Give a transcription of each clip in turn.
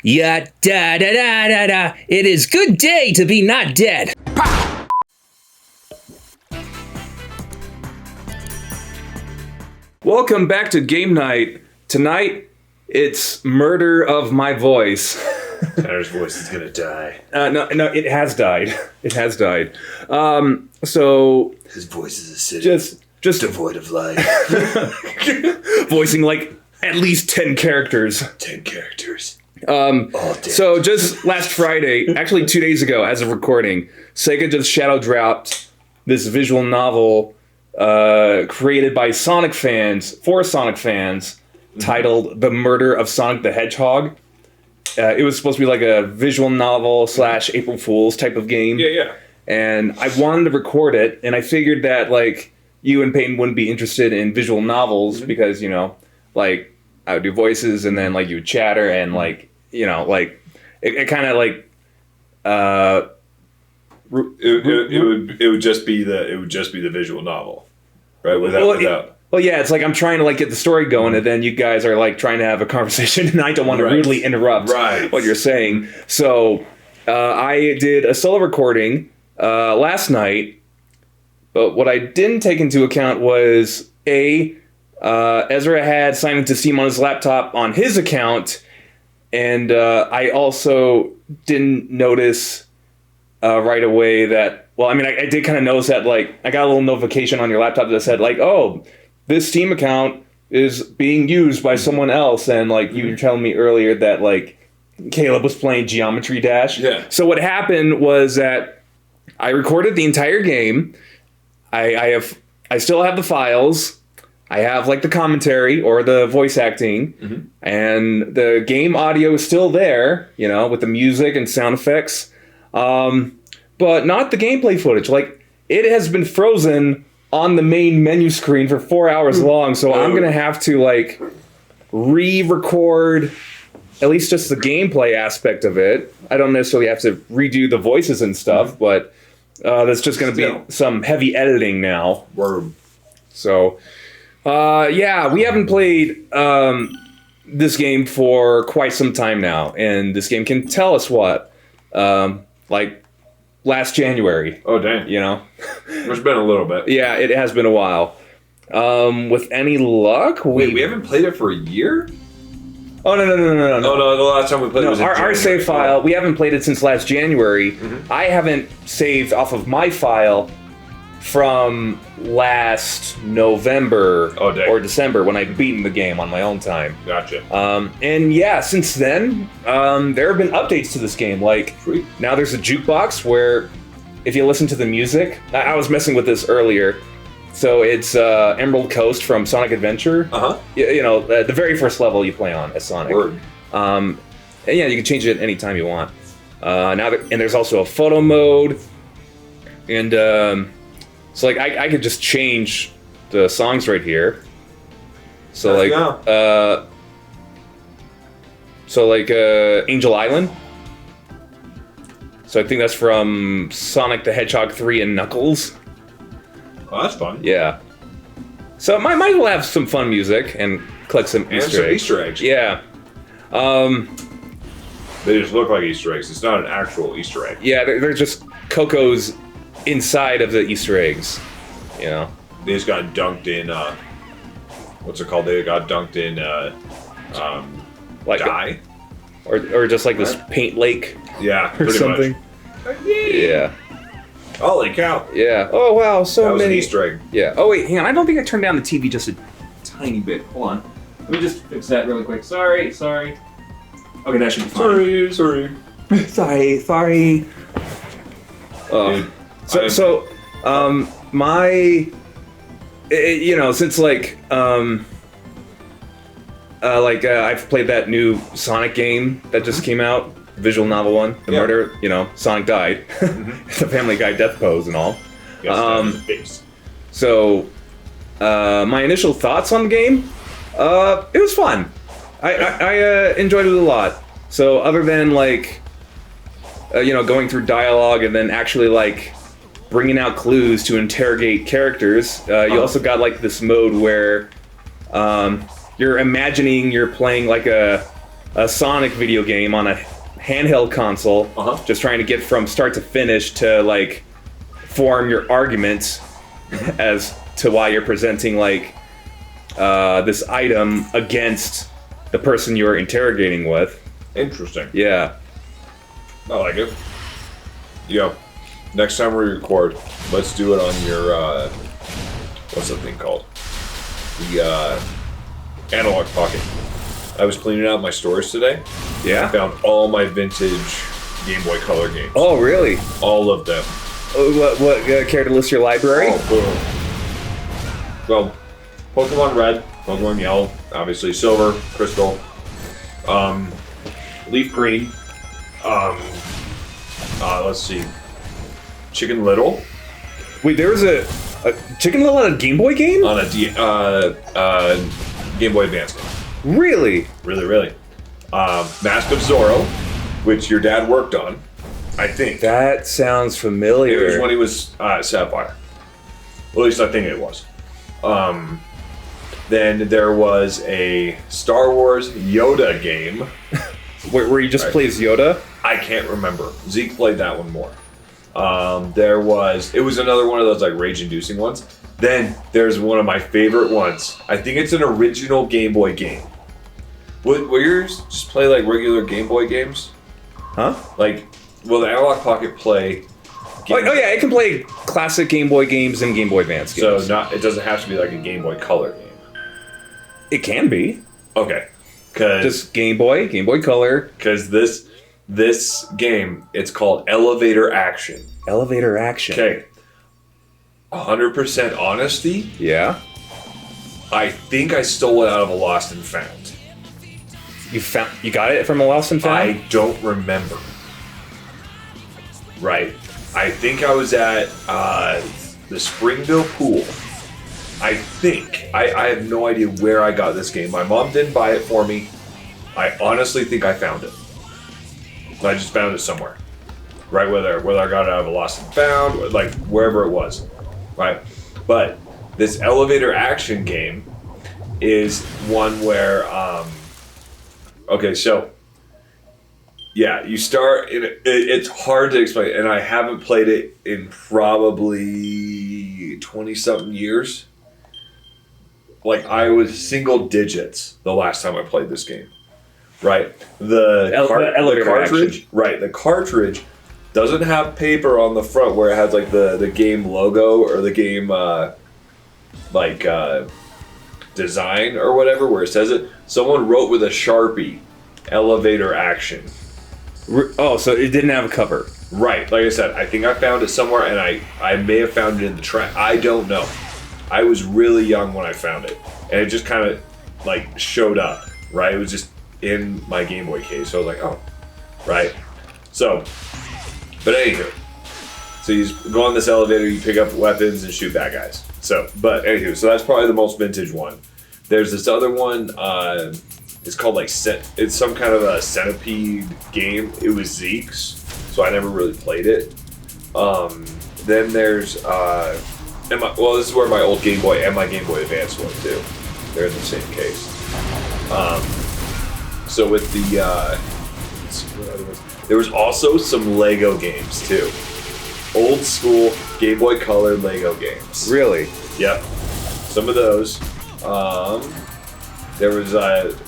Ya da da da da da. It is good day to be not dead. Pow! Welcome back to Game Night. Tonight, it's murder of my voice. Tanner's voice is gonna die. No, it has died. It has died. So His voice is acidic. Just devoid of life. voicing like at least 10 characters. 10 characters. All dead. So just last Friday, actually 2 days ago, as of recording, Sega just shadow dropped this visual novel created by Sonic fans, for Sonic fans, titled The Murder of Sonic the Hedgehog. It was supposed to be like a visual novel / April Fool's type of game. Yeah. And I wanted to record it, and I figured that, like, you and Peyton wouldn't be interested in visual novels because, you know, like, I would do voices and then, like, you would chatter and, like, you know, like, it kind of, like, It would just be the visual novel, right? Without. Well, yeah, it's like I'm trying to like get the story going, and then you guys are like trying to have a conversation, and I don't want to rudely interrupt what you're saying. So I did a solo recording last night, but what I didn't take into account was Ezra had signed into Steam on his laptop on his account, and I also didn't notice right away that. Well, I mean, I did kind of notice that, like, I got a little notification on your laptop that said, like, oh, this Steam account is being used by someone else. And, like, you were telling me earlier that, like, Caleb was playing Geometry Dash. Yeah. So what happened was that I recorded the entire game. I still have the files. I have, like, the commentary or the voice acting. And the game audio is still there, you know, with the music and sound effects. But not the gameplay footage. Like, it has been frozen on the main menu screen for 4 hours long, so I'm gonna have to, like, re-record at least just the gameplay aspect of it. I don't necessarily have to redo the voices and stuff, but that's just gonna be some heavy editing now. Word. So, yeah, we haven't played this game for quite some time now, and this game can tell us what, like, last January. Oh, dang. You know? It's been a little bit. Yeah, it has been a while. With any luck, we haven't played it for a year? Oh, no. Oh, no, the last time we played it was in our save file, we haven't played it since last January. I haven't saved off of my file from last November or December when I'd beaten the game on my own time. Gotcha. And yeah, since then, there have been updates to this game. Like, now there's a jukebox where if you listen to the music, I was messing with this earlier. So it's Emerald Coast from Sonic Adventure. You know, the very first level you play on as Sonic. Word. And yeah, you can change it anytime you want. And there's also a photo mode. And so, like, I could just change the songs right here. So, Angel Island. So I think that's from Sonic the Hedgehog 3 and Knuckles. Oh, that's fun. Yeah. So it might as well have some fun music and collect some Easter eggs. Yeah. They just look like Easter eggs. It's not an actual Easter egg. Yeah, they're just Coco's inside of the Easter eggs, you know. They just got dunked in, what's it called? They got dunked in, like dye? Or just like this paint lake. Yeah, or something. Much. Yeah. Holy cow. Yeah. Oh, wow, so that was many. An Easter egg. Yeah. Oh, wait, hang on. I don't think I turned down the TV just a tiny bit. Hold on. Let me just fix that really quick. Sorry. Okay, that should be fine. Sorry. Sorry. You know, since I've played that new Sonic game that just came out, visual novel one, the murder, you know, Sonic died, the Family Guy death pose and all. So, my initial thoughts on the game, it was fun. I enjoyed it a lot. So, other than you know, going through dialogue and then actually bringing out clues to interrogate characters. You also got this mode where you're imagining you're playing like a a Sonic video game on a handheld console, just trying to get from start to finish to like form your arguments as to why you're presenting like this item against the person you're interrogating with. Interesting. Yeah. I like it. Yo, next time we record, let's do it on your, what's that thing called? The, Analog Pocket. I was cleaning out my storage today. Yeah. I found all my vintage Game Boy Color games. Oh, really? All of them. What care to list your library? Oh, boom. Well, Pokemon Red, Pokemon Yellow, obviously Silver, Crystal, Leaf Green, let's see, Chicken Little. Wait, there was a Chicken Little on a Game Boy game? On a Game Boy Advance game. Really? Really. Mask of Zorro, which your dad worked on, I think. That sounds familiar. It was when he was Sapphire. Well, at least I think it was. Then there was a Star Wars Yoda game. Where you just plays Yoda? I can't remember. Zeke played that one more. It was another one of those like rage-inducing ones. Then there's one of my favorite ones. I think it's an original Game Boy game. Will yours just play like regular Game Boy games? Huh? Like, will the Analog Pocket play? Oh yeah, it can play classic Game Boy games and Game Boy Advance games. So it doesn't have to be like a Game Boy Color game. It can be. Okay. Just Game Boy Color. Because this game, it's called Elevator Action. Elevator Action. Okay. 100% honesty. Yeah. I think I stole it out of a Lost and Found. You got it from a Lost and Found? I don't remember. Right. I think I was at the Springville pool. I think. I have no idea where I got this game. My mom didn't buy it for me. I honestly think I found it. I just found it somewhere. Right, whether I got it out of a Lost and Found, or like wherever it was. Right? But this Elevator Action game is one where okay, so yeah, you start it's hard to explain, and I haven't played it in probably 20-something years. Like, I was single digits the last time I played this game. Right? The cartridge. Action. Right, the cartridge doesn't have paper on the front where it has like the game logo or the game design or whatever where it says it. Someone wrote with a Sharpie, Elevator Action. Oh, so it didn't have a cover. Right, like I said, I think I found it somewhere, and I may have found it in the trash. I don't know. I was really young when I found it, and it just kind of like showed up. Right, it was just in my Game Boy case, so I was like, oh, right. So, but anywho, so you just go on this elevator, you pick up weapons and shoot bad guys. So, but anywho, so that's probably the most vintage one. There's this other one. It's called like it's some kind of a centipede game. It was Zeke's, so I never really played it. Then there's this is where my old Game Boy and my Game Boy Advance were too. They're in the same case. So with the let's see what other ones. There was also some Lego games too. Old school Game Boy Color Lego games. Really? Yep. Some of those. There was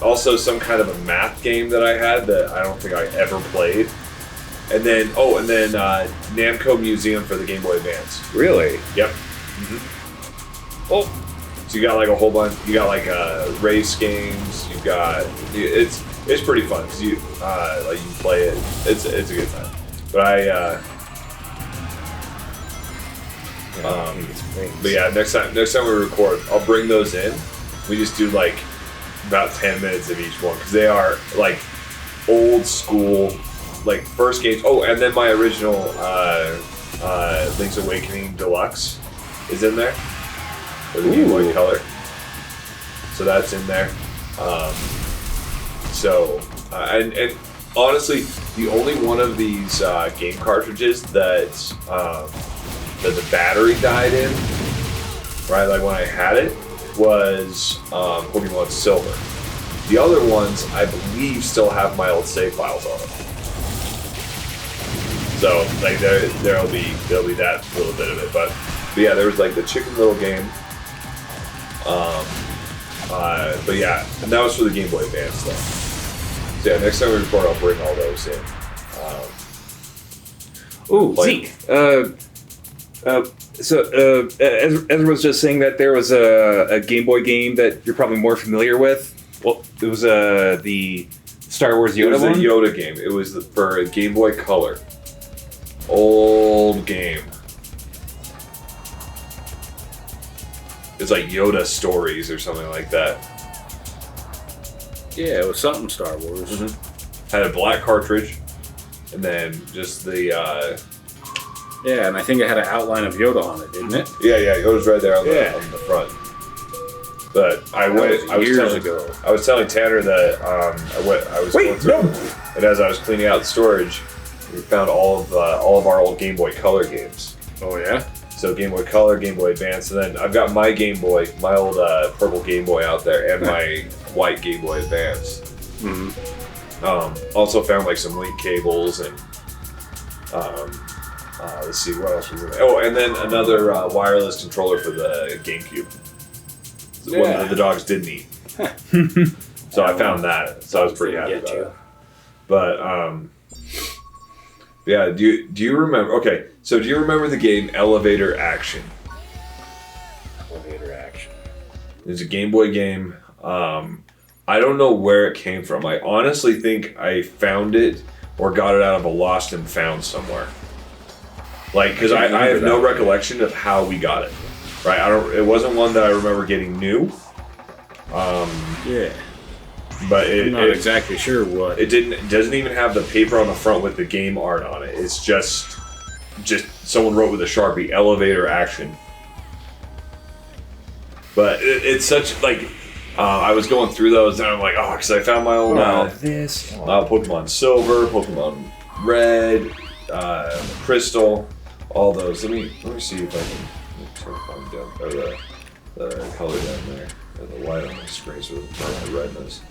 also some kind of a math game that I had that I don't think I ever played. And then Namco Museum for the Game Boy Advance. Really? Yep. Mm-hmm. Oh. So you got like a whole bunch. You got like race games. You got it's pretty fun because you like you play it. It's a good time. But but yeah, next time we record, I'll bring those in. We just do like about 10 minutes of each one because they are like old school, like first games. Oh, and then my original Link's Awakening Deluxe is in there for the Game Boy Color. So that's in there. And honestly, the only one of these game cartridges that the battery died in, right? Like when I had it, was Pokemon Silver. The other ones, I believe, still have my old save files on them. So like there'll be that little bit of it, but yeah, there was like the Chicken Little game. But yeah, and that was for the Game Boy Advance stuff. So yeah, next time we record, I'll bring all those in. Zeke. So Ezra was just saying that there was a Game Boy game that you're probably more familiar with. Well, it was the Star Wars Yoda one? It was a Yoda game. It was for a Game Boy Color. Old game. It's like Yoda Stories or something like that. Yeah, it was something Star Wars. Mm-hmm. Had a black cartridge, and then just the... Yeah, and I think it had an outline of Yoda on it, didn't it? Yeah, Yoda's right there on the front. But I was telling Tanner that I was going through, and as I was cleaning out the storage, we found all of our old Game Boy Color games. Oh yeah. So Game Boy Color, Game Boy Advance, and then I've got my Game Boy, my old purple Game Boy out there, and my white Game Boy Advance. Mm-hmm. Also found like some link cables and let's see what else was in there. Oh, and then another wireless controller for the GameCube. One that the dogs didn't eat. So I found that. So I was pretty happy about it. But yeah, do you remember? Okay, so do you remember the game Elevator Action? Elevator Action. It's a Game Boy game. I don't know where it came from. I honestly think I found it or got it out of a lost and found somewhere. Like, because I have no recollection of how we got it. Right? It wasn't one that I remember getting new. Yeah. But I'm not exactly sure what. It doesn't even have the paper on the front with the game art on it. It's just someone wrote with a Sharpie, Elevator Action. But it's such, like, I was going through those and I'm like, oh, because I found my old Pokemon Silver, Pokemon Red, Crystal, all those. Let me see if I can find down, or the color down there, or the white on the screen, so the redness.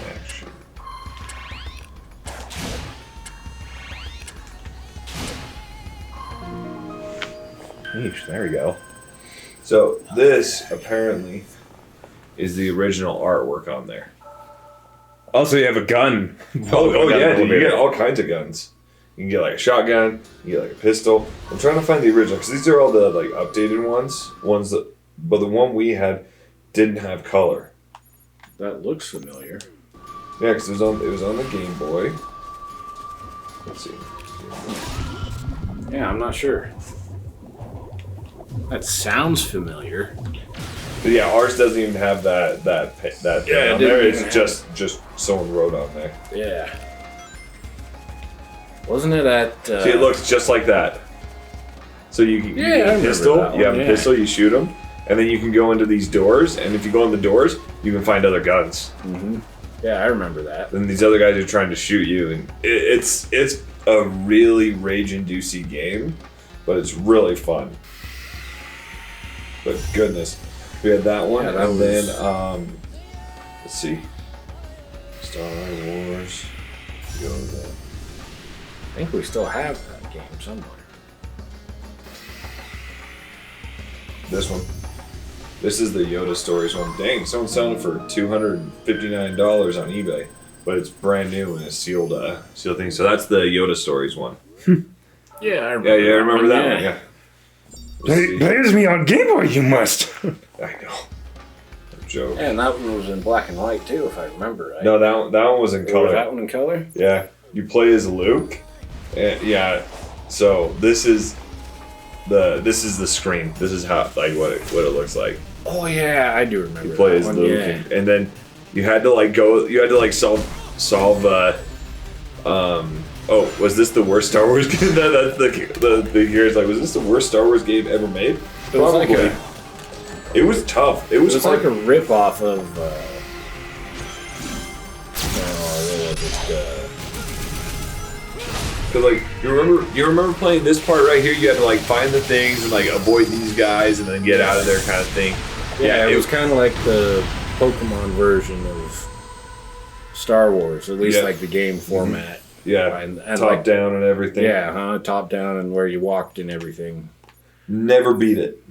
Action. There we go. So this apparently is the original artwork on there. Also, you have a gun. Oh yeah, dude, you get all kinds of guns. You can get like a shotgun, you get like a pistol. I'm trying to find the original because these are all the like updated ones that, but the one we had didn't have color. That looks familiar. Yeah, because it was on the Game Boy. Let's see. Yeah, I'm not sure. That sounds familiar. But yeah, ours doesn't even have that thing on there. It's just someone wrote on there. Yeah. Wasn't it at... See, it looks just like that. So you get a pistol, you have a pistol, you shoot them, and then you can go into these doors, and if you go in the doors, you can find other guns. Mm-hmm. Yeah, I remember that. And these other guys are trying to shoot you, and it's a really rage-inducing game, but it's really fun. But goodness, we had that one, and then let's see, Star Wars. I think we still have that game somewhere. This one. This is the Yoda Stories one. Dang, someone selling it for $259 on eBay, but it's brand new and a sealed thing. So that's the Yoda Stories one. Yeah, I remember. Yeah, I remember that one. Yeah. Play as me on Game Boy, you must. I know. Joke. And that one was in black and white too, if I remember right. No, that one was in color. Was that one in color? Yeah, you play as Luke. And yeah, so this is the screen. This is how what it looks like. Oh yeah, I do remember. You play as Luke, yeah. and then you had to solve. Oh, was this the worst Star Wars game? That's the here is like, was this the worst Star Wars game ever made? Probably. It was tough. It was like a rip-off of Cause like you remember playing this part right here? You had to like find the things and like avoid these guys and then get out of there kind of thing. Yeah, it was kind of like the Pokemon version of Star Wars, at least like the game format. Yeah, and top like, down and everything. Yeah, top down and where you walked and everything. Never beat it.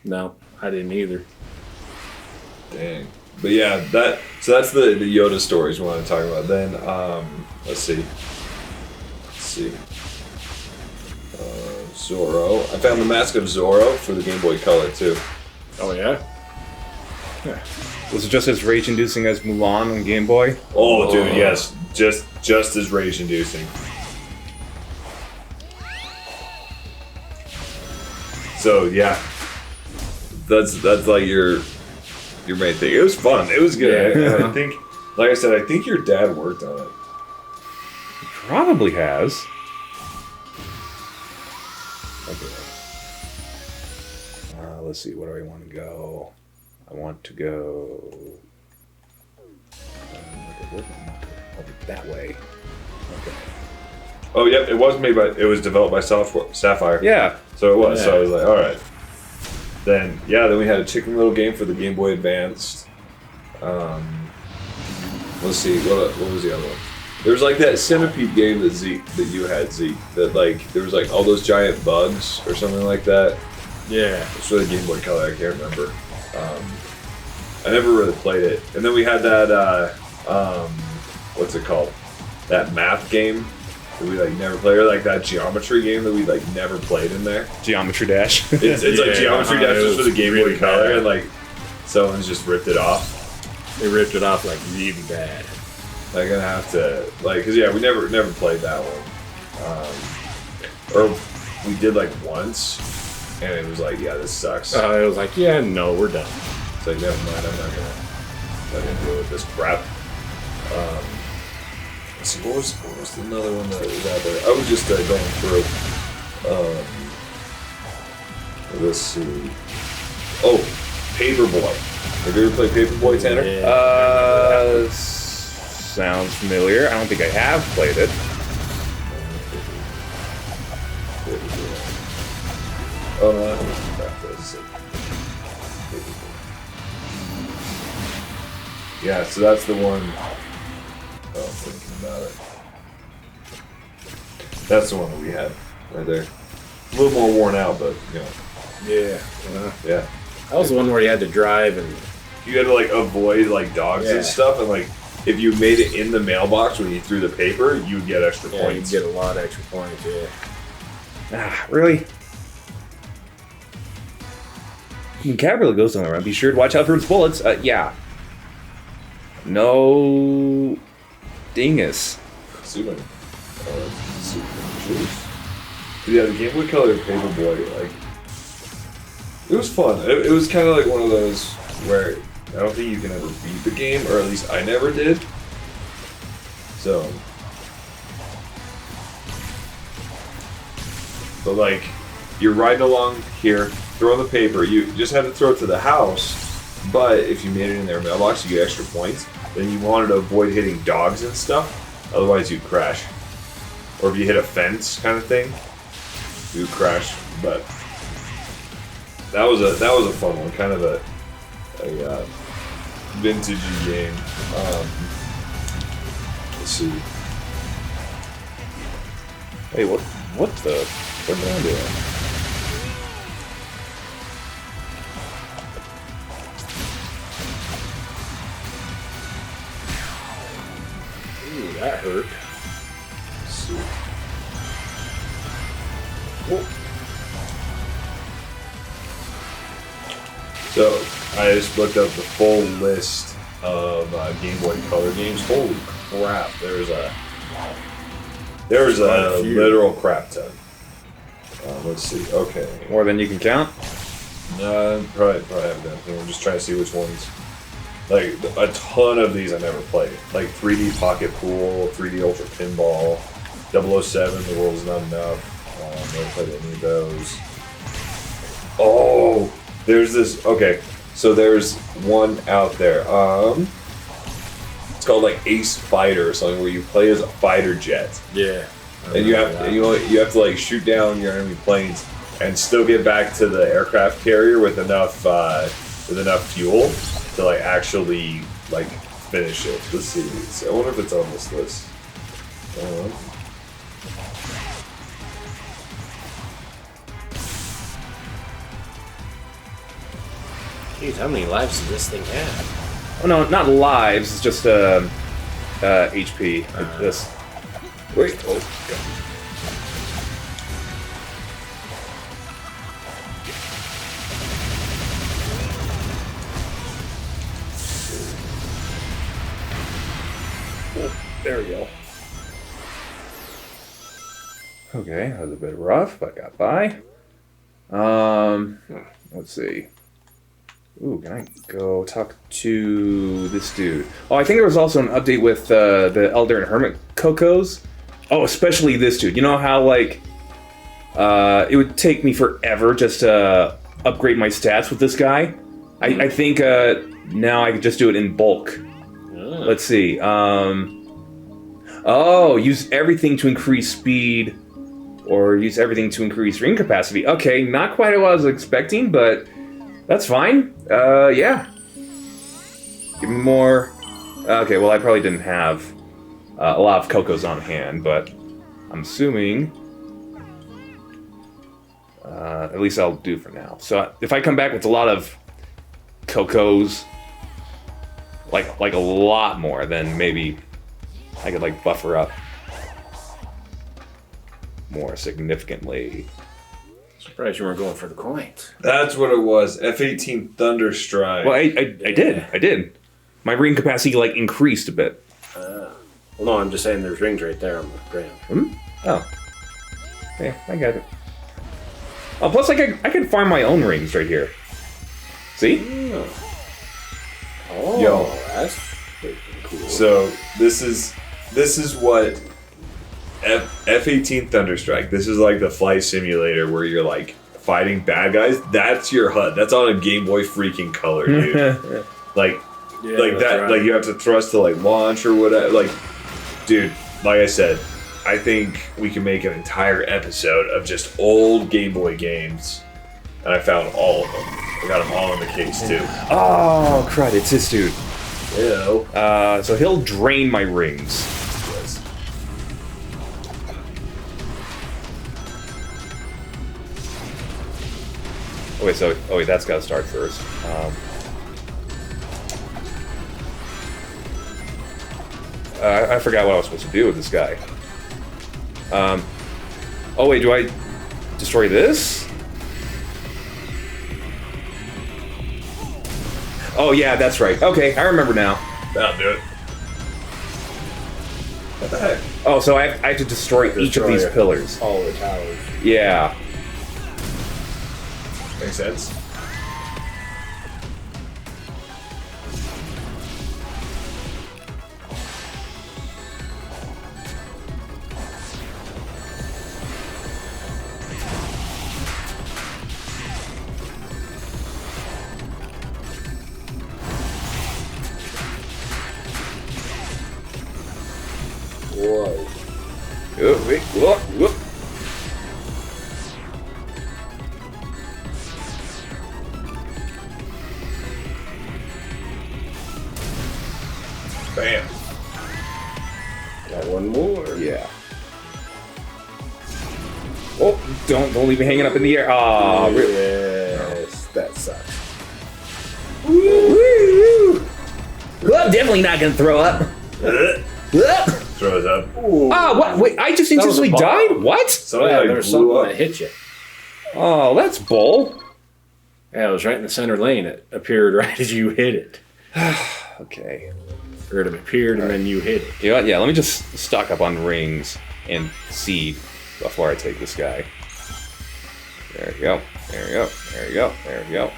No, I didn't either. Dang. But yeah, that's the Yoda stories we want to talk about. Then let's see. Zorro. I found the Mask of Zorro for the Game Boy Color too. Oh yeah? Was it just as rage-inducing as Mulan on Game Boy? Oh, dude, yes, just as rage-inducing. So yeah, that's like your main thing. It was fun. It was good. Yeah. I think, like I said, I think your dad worked on it. Probably has. Okay. Let's see. Where do I want to go? I want to go. That way. Okay. Oh, yep. It was made by. It was developed by Sapphire. Yeah. So it was. Yeah. So I was like, all right. Then we had a Chicken Little game for the Game Boy Advance. Let's see. What was the other one? There was like that Centipede game that you had, Zeke. That like there was like all those giant bugs or something like that. Yeah. It's for the Game Boy Color. I can't remember. I never really played it. And then we had that what's it called? That math game that we like never played, or like that geometry game that we like never played in there. Geometry Dash. It's like Geometry Dash just for the Game Boy Color, and like someone's just ripped it off. They ripped it off like really bad. I'm gonna have to like, cause we never played that one, or we did like once, and it was like, yeah, this sucks. It was like, yeah, no, we're done. It's like, never mind, I'm not gonna deal with this crap. Let's see, what was another one that was out there? I was just going through. Let's see. Oh, Paperboy. Have you ever played Paperboy, Tanner? Yeah. Sounds familiar. I don't think I have played it. Oh no, crap, that's it. Yeah, so that's the one. Oh, I'm thinking about it. That's the one that we had right there. A little more worn out, but you know. Yeah. Yeah. That was the one where you had to drive and you had to like avoid like dogs and stuff, and like if you made it in the mailbox when you threw the paper, you would get extra points. You'd get a lot of extra points. Yeah. Really? Cat really goes on around. Be sure to watch out for its bullets. Yeah. No. Dingus. Super. Yeah, the Game Boy Color Paperboy, like, it was fun. It was kind of like one of those where I don't think you can ever beat the game, or at least I never did. So, but like, you're riding along here, throwing the paper. You just had to throw it to the house, but if you made it in their mailbox, you get extra points. Then you wanted to avoid hitting dogs and stuff, otherwise you'd crash. Or if you hit a fence, kind of thing, you'd crash. But that was a fun one, kind of a vintage game. Let's see. Hey, what the? What am I doing? Ooh, that hurt. Let's see. Whoa. So I just looked up the full list of Game Boy Color games. Holy crap! There's a literal crap ton. Let's see. Okay. More than you can count? Probably haven't done anything. I'm just trying to see which ones. Like, a ton of these I never played. Like 3D Pocket Pool, 3D Ultra Pinball, 007, The World's Not Enough. Never played any of those. Oh, there's this. Okay, so there's one out there. It's called like Ace Fighter or something, where you play as a fighter jet. Yeah. And you have to like shoot down your enemy planes and still get back to the aircraft carrier with enough fuel to like actually like finish it. Let's see. I wonder if it's on this list. Jeez, how many lives does this thing have? Oh no, not lives. It's just HP. This. Wait. Oh. God. Oh, there we go. Okay, that was a bit rough, but got by. Let's see. Ooh, can I go talk to this dude? Oh, I think there was also an update with the Elder and Hermit Cocos. Oh, especially this dude. You know how, like, it would take me forever just to upgrade my stats with this guy? I think now I can just do it in bulk. Let's see. Use everything to increase speed or use everything to increase ring capacity. Okay, not quite what I was expecting, but that's fine. Yeah. Give me more. Okay, well, I probably didn't have a lot of Cocos on hand, but I'm assuming at least I'll do for now. So if I come back with a lot of Cocos, like a lot more, then maybe I could like buffer up more significantly. Surprised you weren't going for the coins. That's what it was. F-18 Thunderstrike. Well, I did. My ring capacity like increased a bit. Well, no, I'm just saying there's rings right there on the ground. Oh. Yeah, I got it. Oh, plus I can farm my own rings right here. See? Oh, yo, that's pretty cool. So this is what F-18 Thunderstrike. This is like the flight simulator where you're like fighting bad guys. That's your HUD. That's on a Game Boy freaking Color, dude. Like that. Right. Like you have to thrust to like launch or whatever. Like, dude. Like I said, I think we can make an entire episode of just old Game Boy games. And I found all of them. I got them all in the case too. Oh, crud! It's this dude. Ew. So he'll drain my rings. Yes. Oh wait, that's got to start first. I forgot what I was supposed to do with this guy. Oh wait, do I destroy this? Oh yeah, that's right. Okay, I remember now. That'll do it. What the heck? Oh, so I have to destroy each of these pillars. All the towers. Yeah. Makes sense. Whoa. Oh, wait, whoop. Bam. Got one more. Yeah. Oh, don't leave me hanging up in the air. Ah, really? Yes, that sucks. Woo! Well, I'm definitely not gonna throw up. Throw it up. Ah, what? Wait, I just instantly died? What? Something Yeah, like there was blew something up. that hit you. Oh, that's bull. Yeah, it was right in the center lane. It appeared right as you hit it. Okay. Or it appeared and then you hit it. You know what? Yeah, let me just stock up on rings and seed before I take this guy. There we go. There we go. There we go. There we go.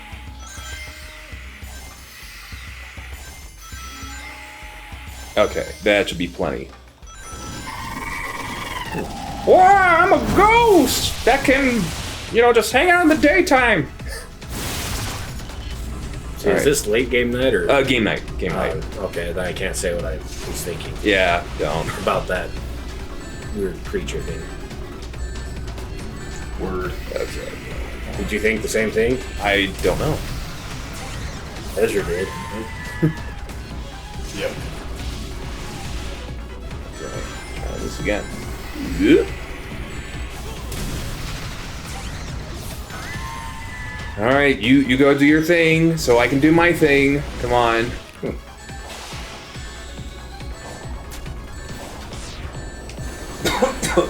Okay, that should be plenty. Wow, I'm a ghost that can, just hang out in the daytime. So is this late game night or? Game night. Game night. Okay, then I can't say what I was thinking Yeah, don't. about that. weird creature thing. Word. That's right. Did you think the same thing? I don't know. Ezra did. Yep. Try this again. Yeah. All right, you go do your thing, so I can do my thing. Come on.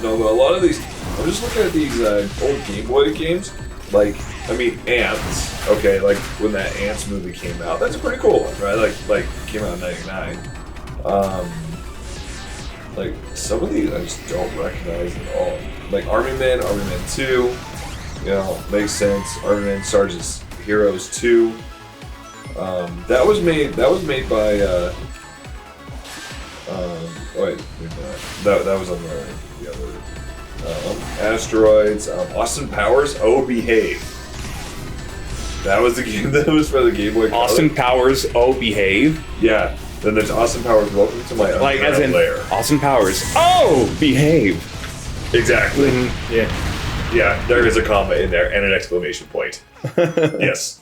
No, but a lot of these, I'm just looking at these old Game Boy games. Like, I mean, Ants. Okay, like when that Ants movie came out, that's a pretty cool one, right? Like came out in '99. Like some of these, I just don't recognize at all. Like Army Man 2. You know, makes sense. Army Man Sergeant's Heroes 2. That was made by. Wait, that was on the other. Asteroids. Austin Powers. Oh, Behave. That was the game that was for the Game Boy Color. Austin Powers. Oh, Behave. Yeah. Then there's Austin Powers. Welcome to my like as in lair. Austin Powers. Oh, Behave. Exactly. Yeah. Yeah. There is a comma in there and an exclamation point. Yes.